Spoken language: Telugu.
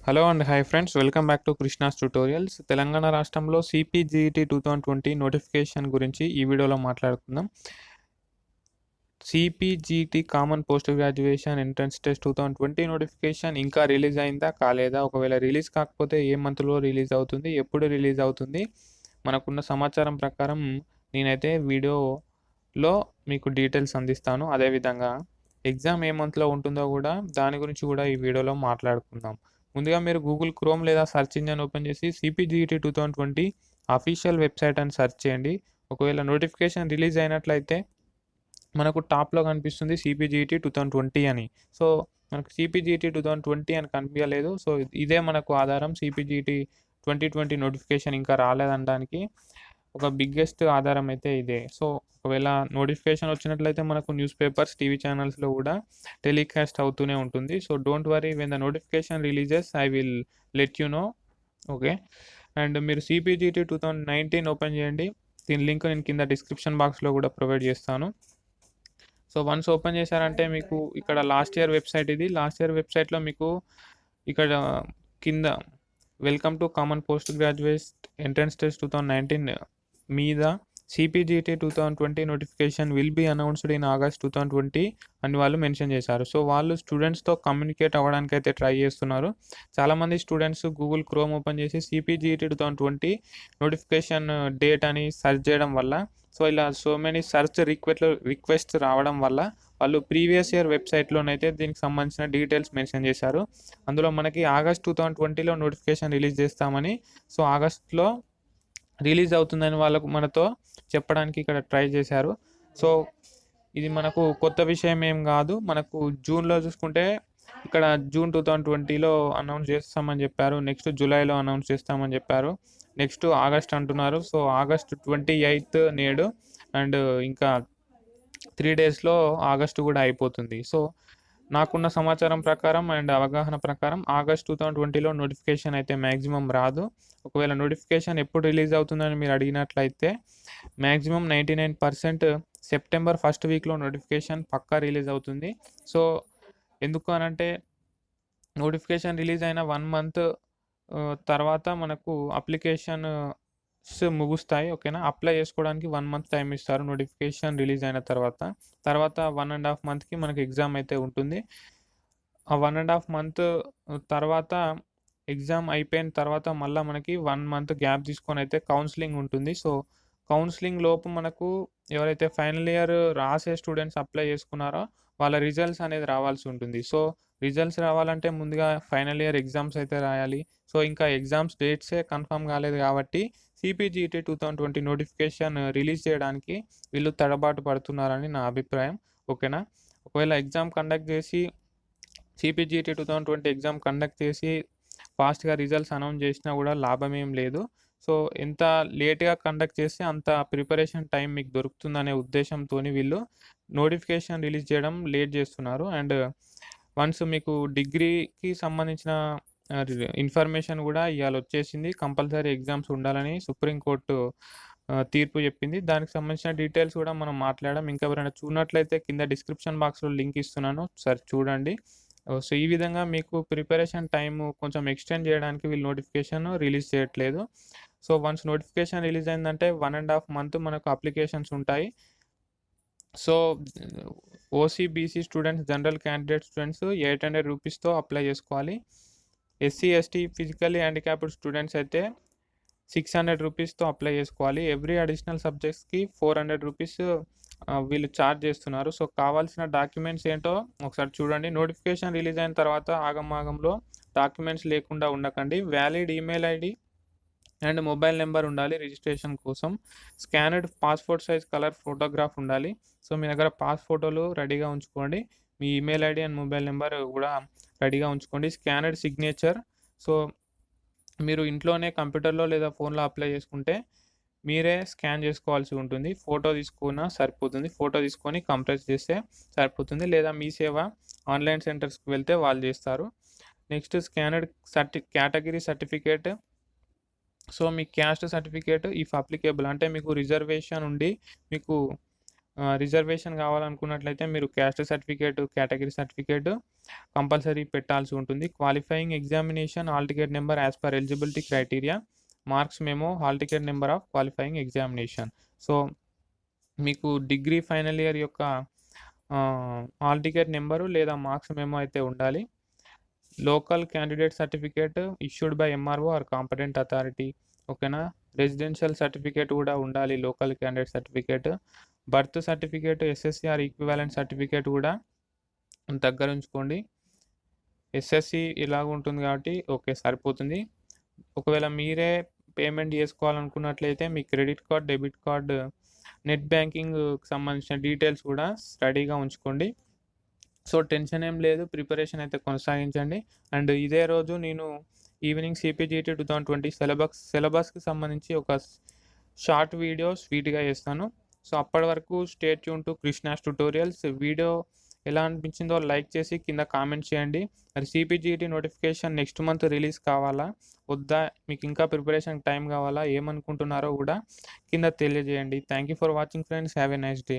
Hello and hi friends, welcome back to Krishna's tutorials. Telangana రాష్ట్రంలో CPGET 2020 నోటిఫికేషన్ గురించి ఈ వీడియోలో మాట్లాడుకుందాం. CPGET common post graduation entrance test 2020 notification ఇంకా రిలీజ్ అయిందా కాలేదా, ఒకవేళ రిలీజ్ కాకపోతే ఏ మంత్లో రిలీజ్ అవుతుంది, ఎప్పుడు రిలీజ్ అవుతుంది, మనకున్న సమాచారం ప్రకారం నేనైతే వీడియోలో మీకు డీటెయిల్స్ అందిస్తాను. అదేవిధంగా ఎగ్జామ్ ఏ మంత్లో ఉంటుందో కూడా దాని గురించి కూడా ఈ వీడియోలో మాట్లాడుకుందాం. ముందుగా మీరు గూగుల్ క్రోమ్ లేదా సెర్చ్ ఇంజిన్ ఓపెన్ చేసి CPGET 2020 అఫీషియల్ వెబ్సైట్ అని సెర్చ్ చేయండి. ఒకవేళ నోటిఫికేషన్ రిలీజ్ అయినట్లయితే మనకు టాప్లో కనిపిస్తుంది CPGET 2020 అని. సో మనకు CPGET 2020 అని కనిపించలేదు. సో ఇదే మనకు ఆధారం. CPGET 2020 నోటిఫికేషన్ ఇంకా రాలేదనడానికి ఒక బిగ్గెస్ట్ ఆధారం అయితే ఇదే. సో ఒకవేళ నోటిఫికేషన్ వచ్చినట్లయితే మనకు న్యూస్ పేపర్స్, టీవీ ఛానల్స్లో కూడా టెలికాస్ట్ అవుతూనే ఉంటుంది. So don't worry, when the notification releases I will let you know. Okay, and మీరు CPGET 2019 ఓపెన్ చేయండి. దీని లింక్ నేను కింద డిస్క్రిప్షన్ బాక్స్లో కూడా ప్రొవైడ్ చేస్తాను. సో వన్స్ ఓపెన్ చేశారంటే మీకు ఇక్కడ లాస్ట్ ఇయర్ వెబ్సైట్ ఇది. లాస్ట్ ఇయర్ వెబ్సైట్లో మీకు ఇక్కడ కింద welcome to common post graduate entrance test 2019 మీద CPGET 2020 notification will be announced in August 2020 అని వాళ్ళు మెన్షన్ చేశారు. సో వాళ్ళు స్టూడెంట్స్తో కమ్యూనికేట్ అవ్వడానికి అయితే ట్రై చేస్తున్నారు. చాలామంది స్టూడెంట్స్ గూగుల్ క్రోమ్ ఓపెన్ చేసి CPGET 2020 నోటిఫికేషన్ డేట్ అని సెర్చ్ చేయడం వల్ల, సో ఇలా సో మెనీ సెర్చ్ రిక్వెస్ట్ రావడం వల్ల వాళ్ళు ప్రీవియస్ ఇయర్ వెబ్సైట్లోనైతే దీనికి సంబంధించిన డీటెయిల్స్ మెన్షన్ చేశారు. అందులో మనకి ఆగస్ట్ 2020లో నోటిఫికేషన్ రిలీజ్ చేస్తామని, సో ఆగస్ట్లో రిలీజ్ అవుతుందని వాళ్ళకు మనతో చెప్పడానికి ఇక్కడ ట్రై చేశారు. సో ఇది మనకు కొత్త విషయం ఏం కాదు. మనకు జూన్లో చూసుకుంటే ఇక్కడ జూన్ 2020లో అనౌన్స్ చేస్తామని చెప్పారు. నెక్స్ట్ జూలైలో అనౌన్స్ చేస్తామని చెప్పారు. నెక్స్ట్ ఆగస్ట్ అంటున్నారు. సో ఆగస్ట్ 28 నేడు, అండ్ ఇంకా 3 డేస్లో ఆగస్టు కూడా అయిపోతుంది. సో నాకున్న సమాచారం ప్రకారం అండ్ అవగాహన ప్రకారం ఆగస్ట్ 2020లో నోటిఫికేషన్ అయితే మ్యాక్సిమం రాదు. ఒకవేళ నోటిఫికేషన్ ఎప్పుడు రిలీజ్ అవుతుందని మీరు అడిగినట్లయితే మ్యాక్సిమం 99% సెప్టెంబర్ ఫస్ట్ వీక్లో నోటిఫికేషన్ పక్కా రిలీజ్ అవుతుంది. సో ఎందుకు అనంటే నోటిఫికేషన్ రిలీజ్ అయిన 1 మంత్ తర్వాత మనకు అప్లికేషన్ ముగుస్తాయి. ఓకేనా, అప్లై చేసుకోవడానికి 1 మంత్ టైం ఇస్తారు నోటిఫికేషన్ రిలీజ్ అయిన తర్వాత. 1.5 మంత్కి మనకి ఎగ్జామ్ అయితే ఉంటుంది. ఆ 1.5 మంత్ తర్వాత ఎగ్జామ్ అయిపోయిన తర్వాత మళ్ళీ మనకి 1 మంత్ గ్యాప్ తీసుకొని అయితే కౌన్సిలింగ్ ఉంటుంది. సో కౌన్సిలింగ్ లోపు మనకు ఎవరైతే ఫైనల్ ఇయర్ రాసే స్టూడెంట్స్ అప్లై చేసుకున్నారో వాళ్ళ రిజల్ట్స్ అనేది రావాల్సి ఉంటుంది. సో రిజల్ట్స్ రావాలంటే ముందుగా ఫైనల్ ఇయర్ ఎగ్జామ్స్ అయితే రాయాలి. సో ఇంకా ఎగ్జామ్స్ డేట్సే కన్ఫర్మ్ కాలేదు కాబట్టి CPGET 2020 నోటిఫికేషన్ రిలీజ్ చేయడానికి వీళ్ళు తడబాటు పడుతున్నారని నా అభిప్రాయం. ఓకేనా, ఒకవేళ ఎగ్జామ్ కండక్ట్ చేసి CPGET 2020 ఎగ్జామ్ కండక్ట్ చేసి ఫాస్ట్గా రిజల్ట్స్ అనౌన్స్ చేసినా కూడా లాభం ఏం లేదు. సో ఎంత లేట్గా కండక్ట్ చేస్తే అంత ప్రిపరేషన్ టైం మీకు దొరుకుతుందనే ఉద్దేశంతో వీళ్ళు నోటిఫికేషన్ రిలీజ్ చేయడం లేట్ చేస్తున్నారు. అండ్ వన్స్ మీకు డిగ్రీకి సంబంధించిన ఇన్ఫర్మేషన్ కూడా ఇవాళ వచ్చేసింది. కంపల్సరీ ఎగ్జామ్స్ ఉండాలని సుప్రీంకోర్టు తీర్పు చెప్పింది. దానికి సంబంధించిన డీటెయిల్స్ కూడా మనం మాట్లాడడం. ఇంకా ఎవరైనా చూడనట్లయితే కింద డిస్క్రిప్షన్ బాక్స్లో లింక్ ఇస్తున్నాను, సరే చూడండి. సో ఈ విధంగా మీకు ప్రిపరేషన్ టైం కొంచెం ఎక్స్టెండ్ చేయడానికి వీళ్ళు నోటిఫికేషన్ రిలీజ్ చేయట్లేదు. సో వన్స్ నోటిఫికేషన్ రిలీజ్ అయిందంటే 1.5 మంత్ మనకు అప్లికేషన్స్ ఉంటాయి. So OC, BC students, general candidate students 800 రూపీస్తో అప్లై చేసుకోవాలి. SC, ST physically handicapped students అయితే 600 రూపీస్తో అప్లై చేసుకోవాలి. ఎవ్రీ అడిషనల్ సబ్జెక్ట్స్కి 400 రూపీస్ వీళ్ళు ఛార్జ్ చేస్తున్నారు. సో కావాల్సిన డాక్యుమెంట్స్ ఏంటో ఒకసారి చూడండి. నోటిఫికేషన్ రిలీజ్ అయిన తర్వాత ఆగంలో డాక్యుమెంట్స్ లేకుండా ఉండకండి. Valid email ID and mobile number ఉండాలి రిజిస్ట్రేషన్ కోసం. Scanned passport size colour photograph ఉండాలి. సో మీ దగ్గర పాస్ ఫోటోలు రెడీగా ఉంచుకోండి. మీ email ID and mobile number కూడా రెడీగా ఉంచుకోండి. స్కానర్డ్ సిగ్నేచర్. సో మీరు ఇంట్లోనే కంప్యూటర్లో లేదా ఫోన్లో అప్లై చేసుకుంటే మీరే స్కాన్ చేసుకోవాల్సి ఉంటుంది. ఫోటో తీసుకున్నా సరిపోతుంది. ఫోటో తీసుకొని కంప్రెస్ చేస్తే సరిపోతుంది, లేదా మీ సేవ ఆన్లైన్ సెంటర్స్కి వెళ్తే వాళ్ళు చేస్తారు. Next scanned category certificate. So మీ క్యాస్ట్ సర్టిఫికేట్ ఇఫ్ అప్లికేబుల్, అంటే మీకు రిజర్వేషన్ ఉండి మీకు రిజర్వేషన్ కావాలనుకున్నట్లయితే మీరు caste certificate, category certificate compulsory పెట్టాల్సి ఉంటుంది. Qualifying examination hall ticket number as per eligibility criteria, marks memo, hall ticket number of qualifying examination. So మీకు డిగ్రీ ఫైనల్ ఇయర్ యొక్క హాల్ టికెట్ నెంబరు లేదా మార్క్స్ మెమో అయితే ఉండాలి. Local candidate certificate issued by MRO or competent authority. ఓకేనా. రెసిడెన్షియల్ సర్టిఫికేట్ కూడా ఉండాలి, local candidate certificate. Birth certificate, SSC or equivalent certificate కూడా దగ్గర ఉంచుకోండి. ఎస్ఎస్సి ఇలాగ ఉంటుంది కాబట్టి ఓకే సరిపోతుంది. ఒకవేళ మీరే పేమెంట్ చేసుకోవాలనుకున్నట్లయితే మీ credit card, debit card, net బ్యాంకింగ్కి సంబంధించిన డీటెయిల్స్ కూడా రెడీగా ఉంచుకోండి. సో టెన్షన్ ఏం లేదు, ప్రిపరేషన్ అయితే కొనసాగించండి. అండ్ ఇదే రోజు నేను ఈవినింగ్ CPGET 2020 సిలబస్కి సంబంధించి ఒక షార్ట్ వీడియో స్వీట్గా చేస్తాను. సో అప్పటి వరకు stay tune to Krishna's tutorials. Video ఎలా అనిపించిందో లైక్ చేసి కింద కామెంట్ చేయండి. మరి CPGET notification next month release కావాలా వద్దా, మీకు ఇంకా ప్రిపరేషన్ టైం కావాలా, ఏమనుకుంటున్నారో కూడా కింద తెలియజేయండి. Thank you for watching friends. Have a nice day.